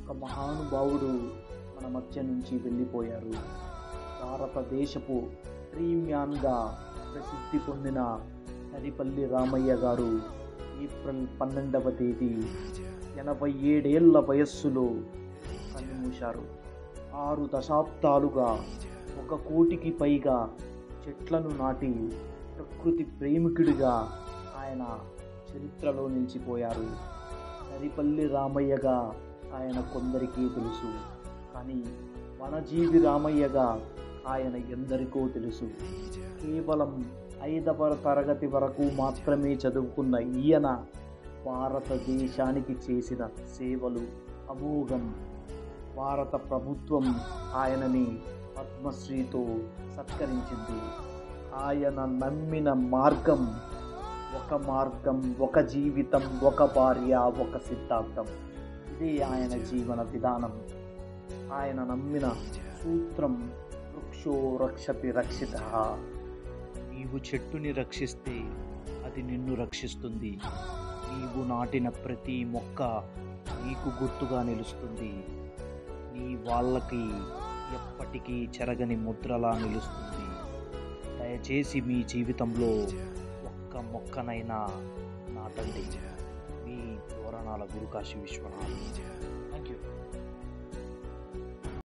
ఒక మహానుభావుడు మన మధ్య నుంచి వెళ్ళిపోయారు. భారతదేశపు ప్రీమ్యాన్గా ప్రసిద్ధి పొందిన సరిపల్లి రామయ్య గారు ఏప్రిల్ 12వ తేదీ 87 ఏళ్ల వయస్సులో కన్నుమూశారు. 6 దశాబ్దాలుగా 1 కోటికి పైగా చెట్లను నాటి ప్రకృతి ప్రేమికుడిగా ఆయన చరిత్రలో నిలిచిపోయారు. సరిపల్లి రామయ్యగా ఆయన కొందరికీ తెలుసు, కానీ వనజీవి రామయ్యగా ఆయన ఎందరికో తెలుసు. కేవలం 5వ తరగతి వరకు మాత్రమే చదువుకున్న ఈయన భారతదేశానికి చేసిన సేవలు అమోఘం. భారత ప్రభుత్వం ఆయనని పద్మశ్రీతో సత్కరించింది. ఆయన నమ్మిన మార్గం, ఒక జీవితం, ఒక భార్య, ఒక సిద్ధాంతం. ఇదే ఆయన జీవన విధానం. ఆయన నమ్మిన సూత్రం వృక్షో రక్షతి రక్షితః. నీవు చెట్టుని రక్షిస్తే అది నిన్ను రక్షిస్తుంది. నీవు నాటిన ప్రతి మొక్క నీకు గుర్తుగా నిలుస్తుంది. నీ వాళ్ళకి ఎప్పటికీ చెరగని ముద్రలా నిలుస్తుంది. దయచేసి మీ జీవితంలో ఒక్క మొక్కనైనా నాటండి. మీ తోరణాల గురుకాశీ విశ్వనాథ్. Thank you.